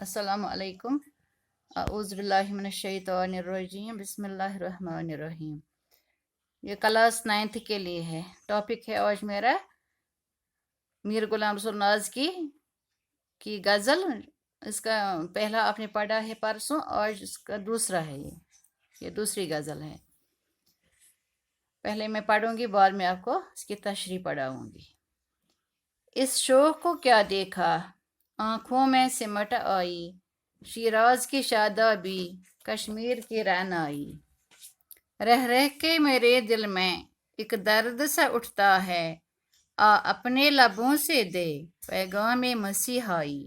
अस्सलाम वालेकुम। औज़ु बिल्लाहि मिनश शैतानिर रजीम। बिस्मिल्लाहिर्रहमानिर रहीम। ये क्लास 9th के लिए है। टॉपिक है आज मेरा मीर गुलाम रसूल नाज की गज़ल। इसका पहला आपने पढ़ा है परसों, आज इसका दूसरा है। ये दूसरी गज़ल है। पहले मैं पढ़ूंगी, बाद में आपको इसकी तशरीह पढ़ाऊंगी। इस शोख को क्या देखा, आँखों में सिमट आई, शिराज की शादाबी, कश्मीर की रैनाई। रह रह के मेरे दिल में एक दर्द सा उठता है, आ अपने लबों से दे पैगाम मसीहाई।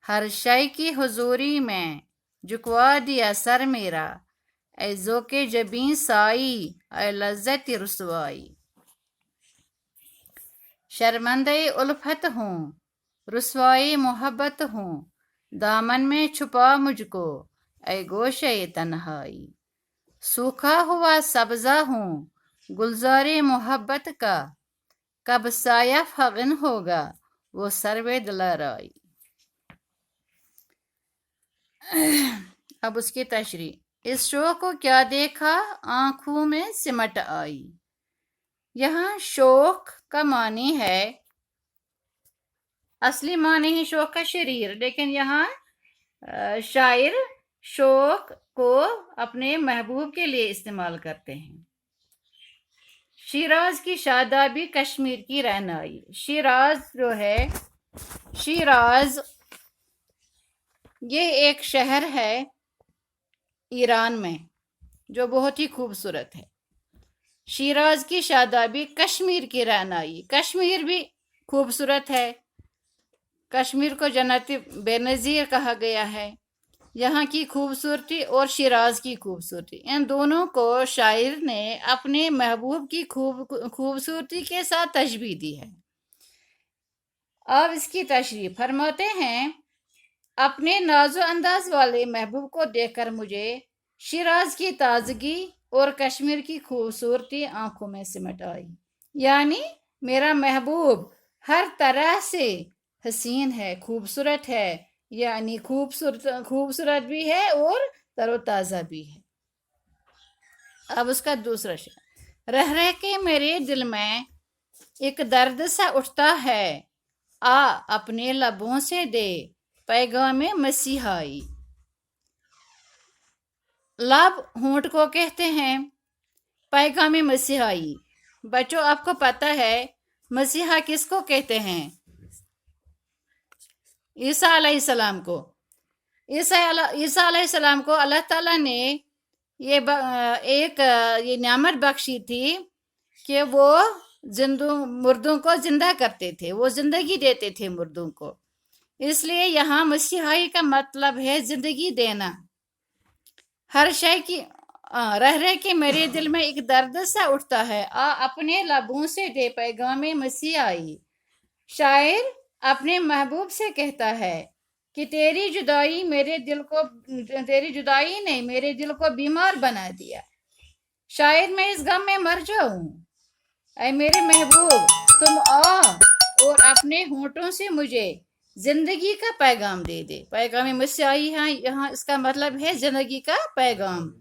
हर शय की हुजूरी में झुकवा दिया सर मेरा, ऐ ज़ोके जबीं साई, ऐ लज्जत रुसवाई। शर्मंदे उल्फत हूँ, रुसवाई मोहब्बत हूँ, दामन में छुपा मुझको, ऐ गोशे तन्हाई। सूखा हुआ सब्जा हूँ, गुलजारे मोहब्बत का, कब साया फगन होगा वो सर्वे दिलाराई। अब उसकी तशरीह। इस शोक को क्या देखा, आंखों में सिमट आई। यहाँ शोक का मानी है, असली मानी है शोक का शरीर, लेकिन यहाँ शायर शोक को अपने महबूब के लिए इस्तेमाल करते हैं। शिराज की शादाबी, कश्मीर की रहनाई। शिराज जो है, शिराज ये एक शहर है ईरान में जो बहुत ही खूबसूरत है। शिराज की शादाबी, कश्मीर की रहनाई। कश्मीर भी खूबसूरत है। कश्मीर को जन्नती बेनज़ीर कहा गया है। यहाँ की खूबसूरती और शिराज की खूबसूरती, इन दोनों को शायर ने अपने महबूब की खूबसूरती के साथ तशबीह दी है। अब इसकी तशरीह फरमाते हैं, अपने नाजो अंदाज वाले महबूब को देखकर मुझे शिराज की ताजगी और कश्मीर की खूबसूरती आंखों में सिमट आई। यानी मेरा महबूब हर तरह से हसीन है, खूबसूरत है, यानी खूबसूरत भी है और तरोताज़ा भी है। अब उसका दूसरा शेर। रह रह के मेरे दिल में एक दर्द सा उठता है, आ अपने लबों से दे पैगाम मसीहाई। लब होंठ को कहते हैं, पैगाम मसीहाई। बच्चों, आपको पता है मसीहा किसको कहते हैं? ईसा अलैहिस्सलाम को। ईसा अलैहिस्सलाम को अल्लाह ताला ने ये नेमत बख्शी थी कि वो मुर्दों को जिंदा करते थे, वो जिंदगी देते थे मुर्दों को। इसलिए यहाँ मसीहाई का मतलब है जिंदगी देना। हर शय की रह रह के मेरे दिल में एक दर्द सा उठता है, आ अपने लबों से दे पैगाम मसीहाई। शायर अपने महबूब से कहता है कि तेरी जुदाई ने मेरे दिल को बीमार बना दिया। शायद मैं इस गम में मर जाऊं। ऐ मेरे महबूब, तुम आ और अपने होंठों से मुझे जिंदगी का पैगाम दे दे। पैगाम मसीहाई है यहाँ, इसका मतलब है जिंदगी का पैगाम।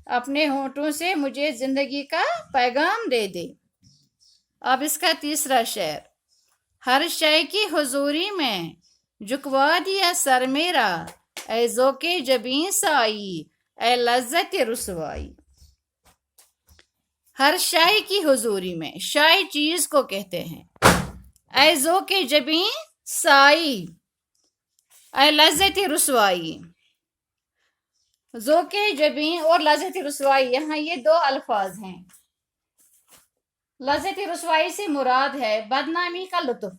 अपने होंठों से मुझे जिंदगी का पैगाम दे दे। अब इसका तीसरा शेर। हर शय की हुजूरी में झुकवा दिया सर मेरा, ऐ ज़ोके जबीं साई, ऐ लज्जत रुसवाई। हर शय की हुजूरी में, शय चीज को कहते हैं, ऐ ज़ोके जबीं साई, ऐ लज्जत रुसवाई। ज़ोके जबीं और लज्जत रुसवाई, यहाँ ये दो अल्फाज हैं। लज्जत रुसवाई से मुराद है बदनामी का लुत्फ,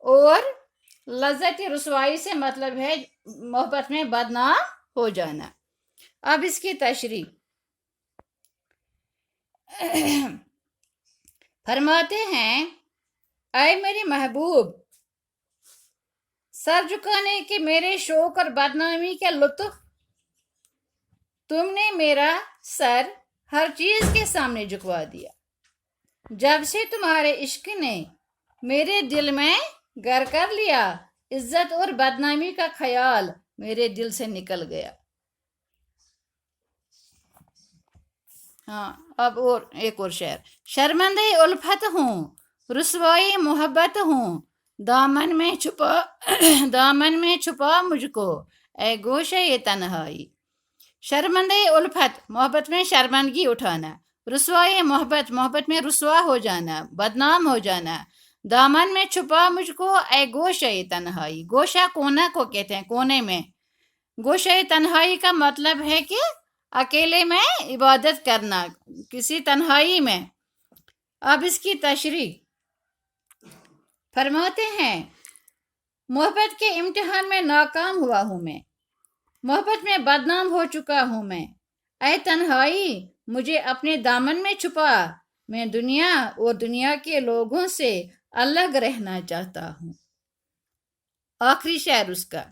और लज्जत रुसवाई से मतलब है मोहब्बत में बदनाम हो जाना। अब इसकी तशरीह फरमाते हैं, ऐ मेरे महबूब, सर झुकाने के मेरे शौक और बदनामी का लुत्फ, तुमने मेरा सर हर चीज के सामने झुकवा दिया। जब से तुम्हारे इश्क ने मेरे दिल में घर कर लिया, इज्जत और बदनामी का ख्याल मेरे दिल से निकल गया। हाँ, अब और एक और शेर। शर्मंदे उल्फत हूँ, रुसवाई मोहब्बत हूँ, दामन में छुपा दामन में छुपा मुझको, ए गोशे ये तन्हाई। शर्मंदे उल्फत, मोहब्बत में शर्मंदगी उठाना, रुसवाई मोहब्बत, मोहब्बत में रुसवा हो जाना, बदनाम हो जाना, दामन में छुपा मुझको, ए गोशे ये तन्हाई। गोशा कोना को कहते हैं, कोने में। गोशे तन्हाई का मतलब है कि अकेले में इबादत करना, किसी तन्हाई में। अब इसकी तशरीह फरमाते हैं, मोहब्बत के इम्तिहान में नाकाम हुआ हूँ मैं, मोहब्बत में बदनाम हो चुका हूँ मैं, ऐ तन्हाई मुझे अपने दामन में छुपा, मैं दुनिया और दुनिया के लोगों से अलग रहना चाहता हूँ। आखिरी शेर उसका।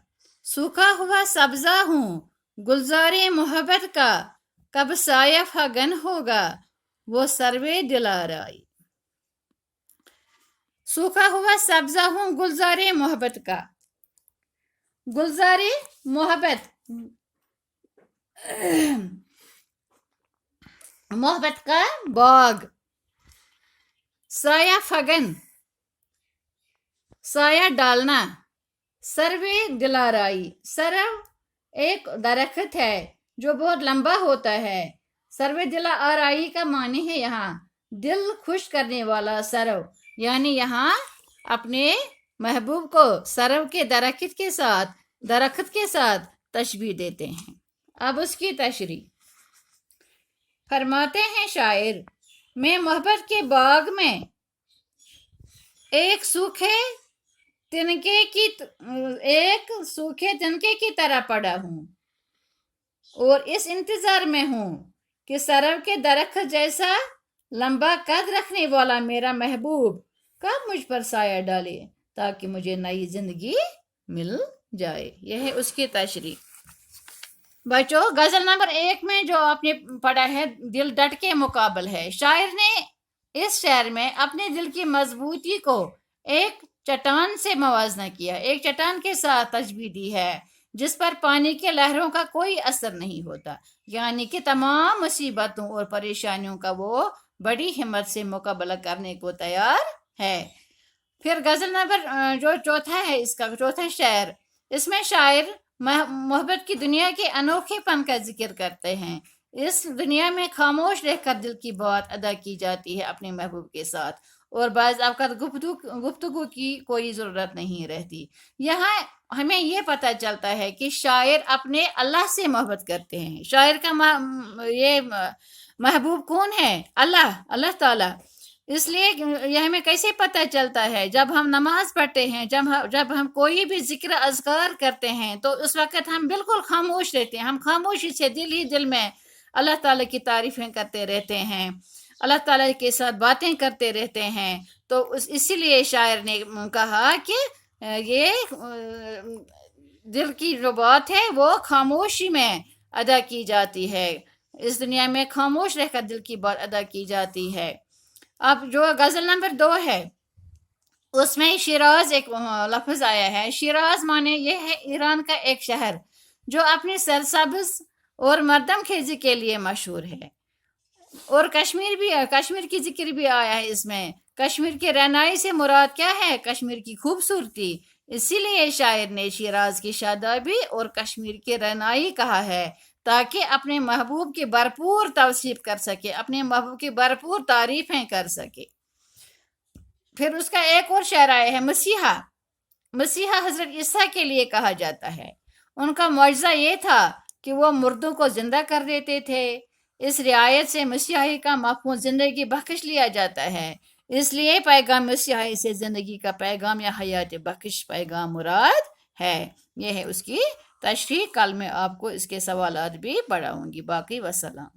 सूखा हुआ सब्जा हूँ, गुलजारे मोहब्बत का, कब साया फगन होगा वो सर्वे दिलाराई। सूखा हुआ सब्जा हूँ, गुलजारे मोहब्बत का, गुलजारे मोहब्बत, मोहब्बत का बाग, साया फगन, साया डालना, सर्वे दिलाराई, सरव एक दरख्त है जो बहुत लंबा होता है। सर्वे दिला आराई का माने है यहाँ दिल खुश करने वाला सरव, यानी यहाँ अपने महबूब को सरव के दरख्त के साथ तशबीह देते हैं। अब उसकी तशरीह फरमाते हैं शायर, मैं मोहब्बत के बाग में एक सूखे तिनके की तरह पड़ा हूँ और इस इंतजार में हूँ कि सरव के दरख्त जैसा लंबा कद रखने वाला मेरा महबूब कब मुझ पर साया डाले ताकि मुझे नई जिंदगी मिल जाए। यह है उसकी तशरीह। बच्चों, गजल नंबर 1 में जो आपने पढ़ा है, दिल डट के मुकाबल है। शायर ने इस शेर में अपने दिल की मजबूती को एक चट्टान से मवाजना किया, एक चट्टान के साथ तशबीह दी है जिस पर पानी के लहरों का कोई असर नहीं होता, यानी कि तमाम मुसीबतों और परेशानियों का वो बड़ी हिम्मत से मुकाबला करने को तैयार है। फिर गजल नंबर जो चौथा है, इसका चौथा शेर, इसमें शायर मोहब्बत की दुनिया के अनोखेपन का जिक्र करते हैं। इस दुनिया में खामोश रहकर दिल की बात अदा की जाती है अपने महबूब के साथ, और बाज़ अवक़ात गुफ्तगू की कोई ज़रूरत नहीं रहती। यहाँ हमें ये पता चलता है कि शायर अपने अल्लाह से मोहब्बत करते हैं। शायर का महबूब कौन है? अल्लाह ताला। इसलिए यह हमें कैसे पता चलता है? जब हम नमाज पढ़ते हैं, जब हम कोई भी जिक्र अज़कार करते हैं, तो उस वक़्त हम बिल्कुल खामोश रहते हैं। हम खामोशी से दिल ही दिल में अल्लाह ताला की तारीफ़ें करते रहते हैं, अल्लाह ताला के साथ बातें करते रहते हैं। तो इसीलिए शायर ने कहा कि ये दिल की जो बात है वो खामोशी में अदा की जाती है। इस दुनिया में खामोश रहकर दिल की बात अदा की जाती है। अब जो गज़ल नंबर 2 है, उसमें शिराज एक लफ्ज़ आया है। शिराज माने ये है ईरान का एक शहर जो अपनी सरसब्ज़ और मर्दम खेजी के लिए मशहूर है। और कश्मीर की जिक्र भी आया है इसमें। कश्मीर के रहनाई से मुराद क्या है? कश्मीर की खूबसूरती। इसीलिए शायर ने शिराज की शादाबी और कश्मीर की रहनाई कहा है ताकि अपने महबूब की भरपूर तवसीफ कर सके, अपने महबूब की भरपूर तारीफें कर सके। फिर उसका एक और शेर आया है, मसीहा हजरत ईसा के लिए कहा जाता है। उनका मौजज़ा ये था कि वो मुर्दों को जिंदा कर देते थे। इस रियायत से मसीही का मफ़हूम जिंदगी बख्श लिया जाता है। इसलिए पैगाम मसीही से जिंदगी का पैगाम या हयात बख्श पैगाम मुराद है। यह है उसकी तशरीह। कल मैं आपको इसके सवालात भी पढ़ाऊंगी। बाकी वसलाम।